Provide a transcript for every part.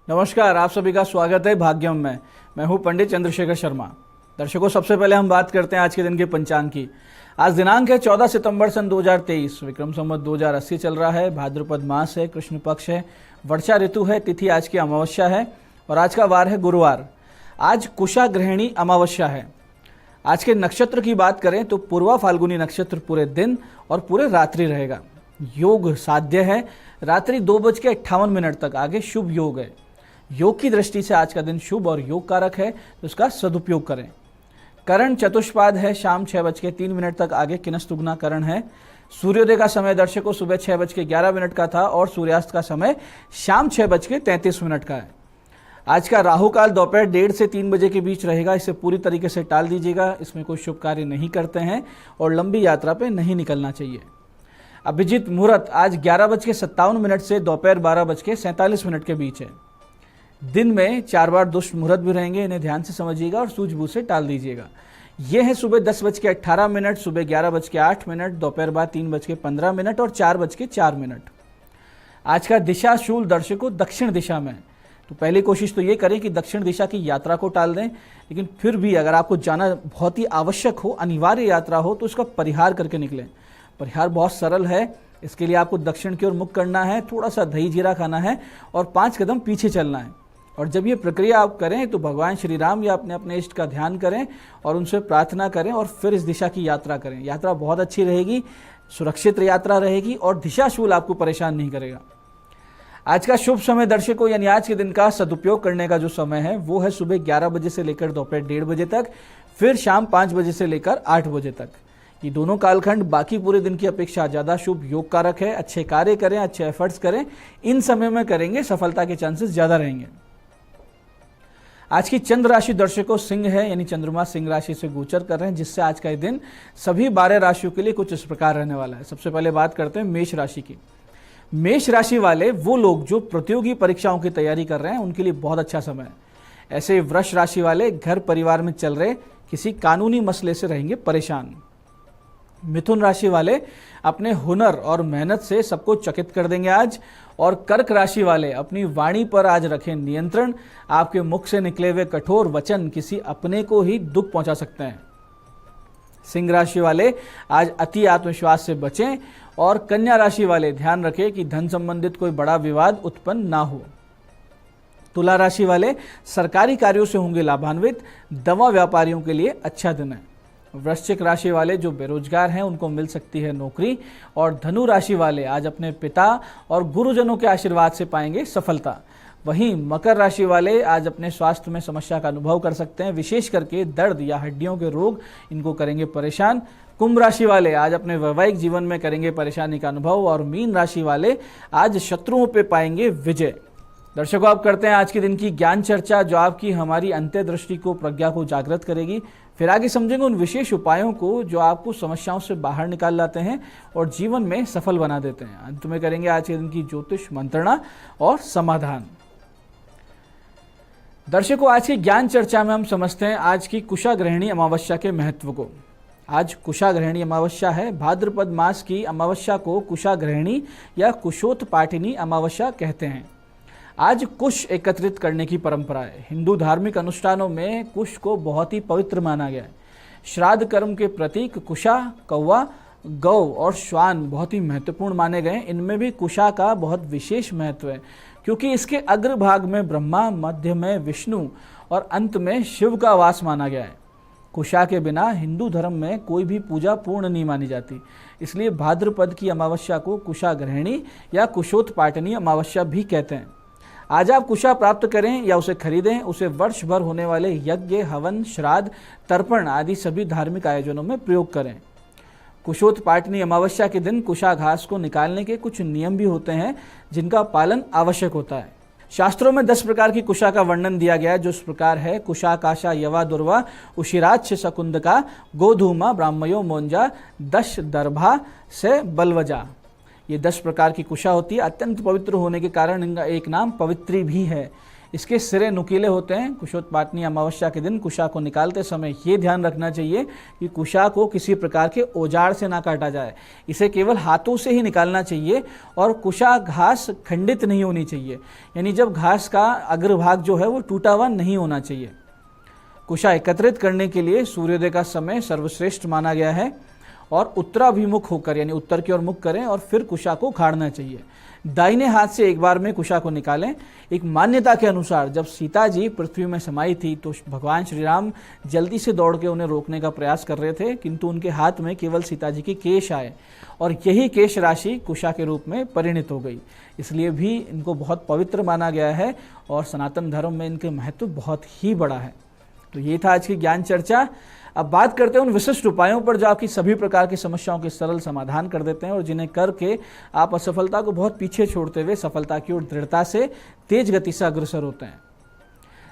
नमस्कार, आप सभी का स्वागत है भाग्यम में। मैं हूं पंडित चंद्रशेखर शर्मा। दर्शकों, सबसे पहले हम बात करते हैं आज के दिन के पंचांग की। आज दिनांक है 14 सितंबर सन 2023। विक्रम संवत 2080 चल रहा है। भाद्रपद मास है, कृष्ण पक्ष है, वर्षा ऋतु है, तिथि आज की अमावस्या है और आज का वार है गुरुवार। आज कुशा ग्रहणी अमावस्या है। आज के नक्षत्र की बात करें तो पूर्वा फाल्गुनी नक्षत्र पूरे दिन और पूरे रात्रि रहेगा। योग साध्य है, रात्रि 2:58 तक आगे शुभ योग है। योग की दृष्टि से आज का दिन शुभ और योग कारक है, तो इसका सदुपयोग करें। करण चतुष्पाद है, शाम 6:03 तक आगे किनस्तुग्ना करण है। सूर्योदय का समय दर्शकों सुबह 6:11 का था और सूर्यास्त का समय शाम 6:33 का है। आज का राहु काल दोपहर 1:30 से 3 बजे के बीच रहेगा। इसे पूरी तरीके से टाल दीजिएगा, इसमें कोई शुभ कार्य नहीं करते हैं और लंबी यात्रा पे नहीं निकलना चाहिए। अभिजीत मुहूर्त आज 11:57 से दोपहर 12:47 के बीच है। दिन में 4 बार दुष्ट मुहूर्त भी रहेंगे, इन्हें ध्यान से समझिएगा और सूझबूझ से टाल दीजिएगा। ये है सुबह 10:18, सुबह 11:08, दोपहर बाद 3:15 और 4:04। आज का दिशा शूल दर्शकों दक्षिण दिशा में, तो पहली कोशिश तो ये करें कि दक्षिण दिशा की यात्रा को टाल दें, लेकिन फिर भी अगर आपको जाना बहुत ही आवश्यक हो, अनिवार्य यात्रा हो, तो उसका परिहार करके निकलें। परिहार बहुत सरल है। इसके लिए आपको दक्षिण की ओर मुख करना है, थोड़ा सा दही जीरा खाना है और 5 कदम पीछे चलना है। और जब ये प्रक्रिया आप करें तो भगवान श्री राम या अपने अपने इष्ट का ध्यान करें और उनसे प्रार्थना करें और फिर इस दिशा की यात्रा करें। यात्रा बहुत अच्छी रहेगी, सुरक्षित यात्रा रहेगी और दिशाशूल आपको परेशान नहीं करेगा। आज का शुभ समय दर्शकों, यानी आज के दिन का सदुपयोग करने का जो समय है वो है सुबह 11 बजे से लेकर दोपहर 1:30 बजे तक, फिर शाम 5 बजे से लेकर 8 बजे तक। ये दोनों कालखंड बाकी पूरे दिन की अपेक्षा ज़्यादा शुभ योग कारक है। अच्छे कार्य करें, अच्छे एफर्ट्स करें, इन समय में करेंगे सफलता के चांसेस ज़्यादा रहेंगे। आज की चंद्र राशि दर्शकों सिंह है, यानी चंद्रमा सिंह राशि से गोचर कर रहे हैं, जिससे आज का ये दिन सभी 12 राशियों के लिए कुछ इस प्रकार रहने वाला है। सबसे पहले बात करते हैं मेष राशि की। मेष राशि वाले वो लोग जो प्रतियोगी परीक्षाओं की तैयारी कर रहे हैं, उनके लिए बहुत अच्छा समय है। ऐसे वृष राशि वाले घर परिवार में चल रहे किसी कानूनी मसले से रहेंगे परेशान। मिथुन राशि वाले अपने हुनर और मेहनत से सबको चकित कर देंगे आज। और कर्क राशि वाले अपनी वाणी पर आज रखें नियंत्रण। आपके मुख से निकले हुए कठोर वचन किसी अपने को ही दुख पहुंचा सकते हैं। सिंह राशि वाले आज अति आत्मविश्वास से बचें। और कन्या राशि वाले ध्यान रखें कि धन संबंधित कोई बड़ा विवाद उत्पन्न ना हो। तुला राशि वाले सरकारी कार्यों से होंगे लाभान्वित। दवा व्यापारियों के लिए अच्छा दिन है। वृश्चिक राशि वाले जो बेरोजगार हैं उनको मिल सकती है नौकरी। और धनु राशि वाले आज अपने पिता और गुरुजनों के आशीर्वाद से पाएंगे सफलता। वहीं मकर राशि वाले आज अपने स्वास्थ्य में समस्या का अनुभव कर सकते हैं, विशेष करके दर्द या हड्डियों के रोग इनको करेंगे परेशान। कुंभ राशि वाले आज अपने वैवाहिक जीवन में करेंगे परेशानी का अनुभव। और मीन राशि वाले आज शत्रुओं पर पाएंगे विजय। दर्शकों, आप करते हैं आज के दिन की ज्ञान चर्चा, जो आपकी हमारी अंतर्दृष्टि को, प्रज्ञा को जागृत करेगी। फिर आगे समझेंगे उन विशेष उपायों को जो आपको समस्याओं से बाहर निकाल लाते हैं और जीवन में सफल बना देते हैं। अंत में करेंगे आज के दिन की ज्योतिष मंत्रणा और समाधान। दर्शकों, आज की ज्ञान चर्चा में हम समझते हैं आज की कुशा ग्रहणी अमावस्या के महत्व को। आज कुशा ग्रहणी अमावस्या है। भाद्रपद मास की अमावस्या को कुशा ग्रहणी या कुशोत्पाटिनी अमावस्या कहते हैं। आज कुश एकत्रित करने की परंपरा है। हिंदू धार्मिक अनुष्ठानों में कुश को बहुत ही पवित्र माना गया है। श्राद्ध कर्म के प्रतीक कुशा, कौवा, गौ और श्वान बहुत ही महत्वपूर्ण माने गए। इनमें भी कुशा का बहुत विशेष महत्व है, क्योंकि इसके अग्रभाग में ब्रह्मा, मध्य में विष्णु और अंत में शिव का वास माना गया है। कुशा के बिना हिंदू धर्म में कोई भी पूजा पूर्ण नहीं मानी जाती। इसलिए भाद्रपद की अमावस्या को कुशा ग्रहणी या कुशोत्पाटिनी अमावस्या भी कहते हैं। आज आप कुशा प्राप्त करें या उसे खरीदें, उसे वर्ष भर होने वाले यज्ञ, हवन, श्राद्ध, तर्पण आदि सभी धार्मिक आयोजनों में प्रयोग करें। कुशोत्पाटिनी अमावस्या के दिन कुशा घास को निकालने के कुछ नियम भी होते हैं, जिनका पालन आवश्यक होता है। शास्त्रों में 10 प्रकार की कुशा का वर्णन दिया गया है, जो इस प्रकार है: कुशा, काशा, यवा, दुर्वा, उशिराक्ष, शकुंदका, गोधूमा, ब्राह्मयो, मोंजा, दश दर्भा से बलवजा। ये 10 प्रकार की कुशा होती है। अत्यंत पवित्र होने के कारण इनका एक नाम पवित्री भी है। इसके सिरे नुकीले होते हैं। कुशोत्पाटनी अमावस्या के दिन कुशा को निकालते समय ये ध्यान रखना चाहिए कि कुशा को किसी प्रकार के औजार से ना काटा जाए, इसे केवल हाथों से ही निकालना चाहिए और कुशा घास खंडित नहीं होनी चाहिए, यानी जब घास का अग्रभाग जो है वो टूटा हुआ नहीं होना चाहिए। कुशा एकत्रित करने के लिए सूर्योदय का समय सर्वश्रेष्ठ माना गया है और उत्तराभिमुख होकर यानी उत्तर की ओर मुख करें और फिर कुशा को उखाड़ना चाहिए। दाहिने हाथ से एक बार में कुशा को निकालें। एक मान्यता के अनुसार जब सीता जी पृथ्वी में समाई थी तो भगवान श्री राम जल्दी से दौड़ के उन्हें रोकने का प्रयास कर रहे थे, किंतु उनके हाथ में केवल सीता जी के केश आए और यही केश राशि कुशा के रूप में परिणित हो गई। इसलिए भी इनको बहुत पवित्र माना गया है और सनातन धर्म में इनके महत्व बहुत ही बड़ा है। तो ये था आज की ज्ञान चर्चा। अब बात करते हैं उन विशिष्ट उपायों पर जो आपकी सभी प्रकार की समस्याओं के सरल समाधान कर देते हैं और जिन्हें करके आप असफलता को बहुत पीछे छोड़ते हुए सफलता की ओर दृढ़ता से तेज गति से अग्रसर होते हैं।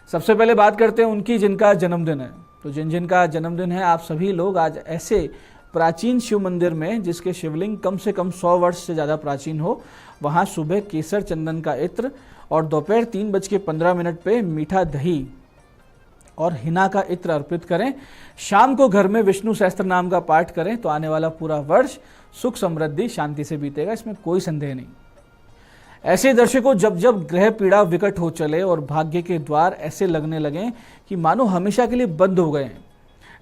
सबसे पहले बात करते हैं उनकी जिनका जन्मदिन है। तो जिनका जन्मदिन है, आप सभी लोग आज ऐसे प्राचीन शिव मंदिर में जिसके शिवलिंग कम से कम 100 वर्ष से ज़्यादा प्राचीन हो, वहाँ सुबह केसर चंदन का इत्र और दोपहर 3:15 पे मीठा दही और हिना का इत्र अर्पित करें। शाम को घर में विष्णु सहस्त्र नाम का पाठ करें तो आने वाला पूरा वर्ष सुख समृद्धि शांति से बीतेगा, इसमें कोई संदेह नहीं। ऐसे दर्शकों, जब जब ग्रह पीड़ा विकट हो चले और भाग्य के द्वार ऐसे लगने लगे कि मानो हमेशा के लिए बंद हो गए,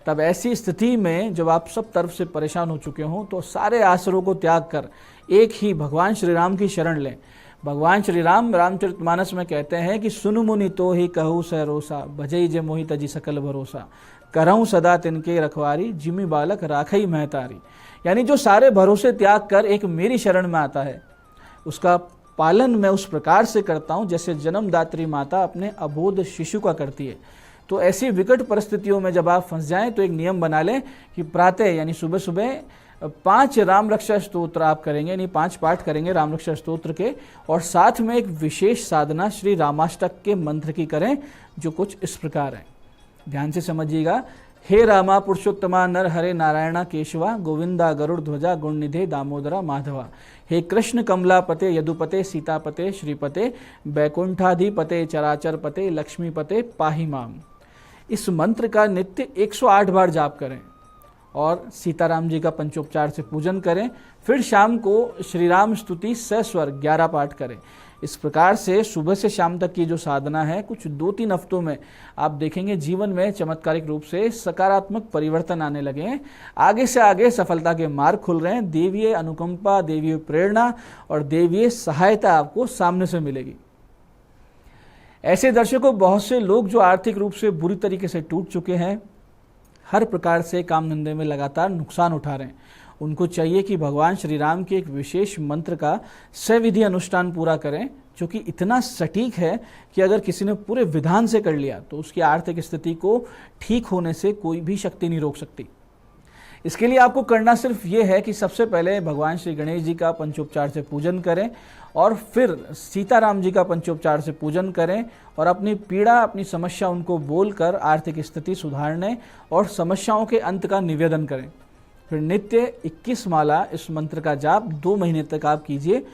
तब ऐसी स्थिति में जब आप सब तरफ से परेशान हो चुके हों तो सारे आसरों को त्याग कर एक ही भगवान श्री राम की शरण लें। भगवान श्री राम रामचरितमानस में कहते हैं कि सुनु मुनि तो ही कहू सहरोसा, भजई जे मोहि तजी सकल भरोसा, करऊं सदा तिनके रखवारी, जिमि बालक राखई महतारी। यानी जो सारे भरोसे त्याग कर एक मेरी शरण में आता है उसका पालन मैं उस प्रकार से करता हूं जैसे जन्मदात्री माता अपने अबोध शिशु का करती है। तो ऐसी विकट परिस्थितियों में जब आप फंस जाएं तो एक नियम बना लें कि प्रातः यानी सुबह सुबह 5 राम रक्षा स्तोत्र आप करेंगे, यानी 5 पाठ करेंगे राम रक्षा स्तोत्र के, और साथ में एक विशेष साधना श्री रामाष्टक के मंत्र की करें जो कुछ इस प्रकार है। ध्यान से समझिएगा। हे रामा पुरुषोत्तमा नर हरे नारायणा केशवा, गोविंदा गरुड़ ध्वजा गुणनिधे दामोदरा माधवा, हे कृष्ण कमलापते यदुपते सीतापते श्रीपते, बैकुंठाधिपते चराचर पते लक्ष्मीपते पाहि माम। इस मंत्र का नित्य 108 बार जाप करें और सीताराम जी का पंचोपचार से पूजन करें। फिर शाम को श्री राम स्तुति सस्वर 11 पाठ करें। इस प्रकार से सुबह से शाम तक की जो साधना है, कुछ 2-3 हफ्तों में आप देखेंगे जीवन में चमत्कारिक रूप से सकारात्मक परिवर्तन आने लगे हैं। आगे से आगे सफलता के मार्ग खुल रहे हैं। देवीय अनुकंपा, देवीय प्रेरणा और देवीय सहायता आपको सामने से मिलेगी। ऐसे दर्शकों, बहुत से लोग जो आर्थिक रूप से बुरी तरीके से टूट चुके हैं, हर प्रकार से काम धंधे में लगातार नुकसान उठा रहे हैं, उनको चाहिए कि भगवान श्री राम के एक विशेष मंत्र का सविधि अनुष्ठान पूरा करें जो कि इतना सटीक है कि अगर किसी ने पूरे विधान से कर लिया तो उसकी आर्थिक स्थिति को ठीक होने से कोई भी शक्ति नहीं रोक सकती। इसके लिए आपको करना सिर्फ ये है कि सबसे पहले भगवान श्री गणेश जी का पंचोपचार से पूजन करें और फिर सीताराम जी का पंचोपचार से पूजन करें और अपनी पीड़ा, अपनी समस्या उनको बोलकर आर्थिक स्थिति सुधारने और समस्याओं के अंत का निवेदन करें। फिर नित्य 21 माला इस मंत्र का जाप 2 महीने तक आप कीजिए।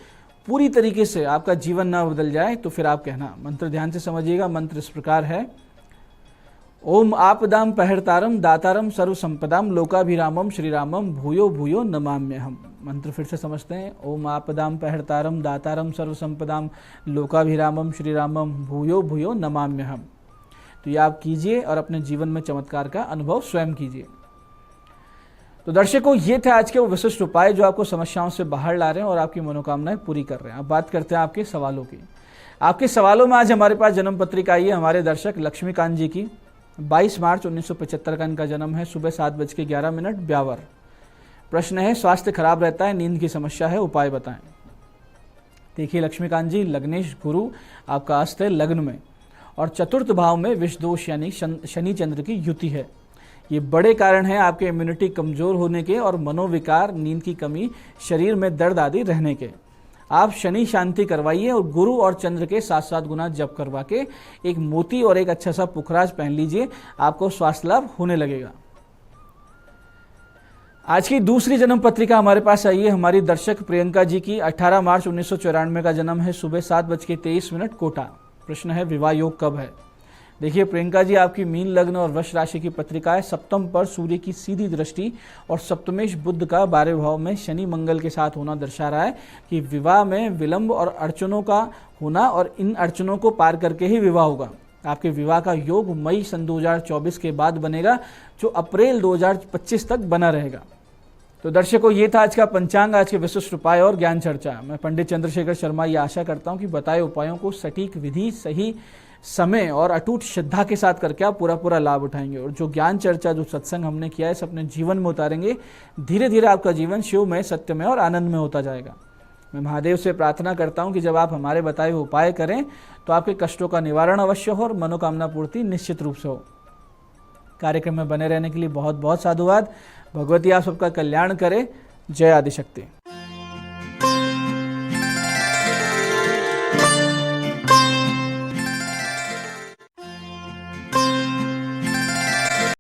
पूरी तरीके से आपका जीवन ना बदल जाए तो फिर आप कहना। मंत्र ध्यान से समझिएगा। मंत्र इस प्रकार है। ओम आपदाम पहरतारम दातारम सर्व संपदाम लोकाभिरामम श्रीरामम भूयो भूयो नमाम्यहम। मंत्र फिर से समझते हैं। ओम आपदाम पहरतारम दातारम सर्व संपदाम लोकाभिरामम श्रीरामम भूयो भूयो नमाम्यहम। तो ये आप कीजिए और अपने जीवन में चमत्कार का अनुभव स्वयं कीजिए। तो दर्शकों, ये थे आज के वो विशिष्ट उपाय जो आपको समस्याओं से बाहर ला रहे हैं और आपकी मनोकामनाएं पूरी कर रहे हैं। अब बात करते हैं आपके सवालों की। आपके सवालों में आज हमारे पास जन्म पत्रिका आई है हमारे दर्शक लक्ष्मीकांत जी की। 22 मार्च 1975 का इनका जन्म है। सुबह 7:11 ब्यावर। प्रश्न है, स्वास्थ्य खराब रहता है, नींद की समस्या है, उपाय बताएं। देखिए लक्ष्मीकांत जी, लग्नेश गुरु आपका अस्त है लग्न में और चतुर्थ भाव में विष दोष यानी शनि चंद्र की युति है। ये बड़े कारण हैं आपके इम्यूनिटी कमजोर होने के और मनोविकार, नींद की कमी, शरीर में दर्द आदि रहने के। आप शनि शांति करवाइए और गुरु और चंद्र के 7-7 गुना जप करवा के एक मोती और एक अच्छा सा पुखराज पहन लीजिए, आपको स्वास्थ्य लाभ होने लगेगा। आज की दूसरी जन्म पत्रिका हमारे पास आई है हमारी दर्शक प्रियंका जी की। 18 मार्च 1994 का जन्म है। सुबह 7:23 कोटा। प्रश्न है विवाह योग कब है। देखिए प्रियंका जी, आपकी मीन लग्न और वृष राशि की पत्रिका है। सप्तम पर सूर्य की सीधी दृष्टि और सप्तमेश बुध का 12वें भाव में शनि मंगल के साथ होना दर्शा रहा है कि विवाह में विलंब और अड़चनों का होना, और इन अड़चनों को पार करके ही विवाह होगा। आपके विवाह का योग मई सन 2024 के बाद बनेगा, जो अप्रैल 2025 तक बना रहेगा। तो दर्शकों, ये था आज का पंचांग, आज के विशिष्ट उपाय और ज्ञान चर्चा। मैं पंडित चंद्रशेखर शर्मा ये आशा करता हूँ कि बताए उपायों को सटीक विधि, सही समय और अटूट श्रद्धा के साथ करके आप पूरा लाभ उठाएंगे, और जो ज्ञान चर्चा, जो सत्संग हमने किया है, इसे अपने जीवन में उतारेंगे। धीरे धीरे आपका जीवन शिवमय, सत्यमय और आनंदमय होता जाएगा। मैं महादेव से प्रार्थना करता हूं कि जब आप हमारे बताए हुए उपाय करें तो आपके कष्टों का निवारण अवश्य हो और मनोकामना पूर्ति निश्चित रूप से हो। कार्यक्रम में बने रहने के लिए बहुत बहुत साधुवाद। भगवती आप सबका कल्याण करे। जय आदिशक्ति।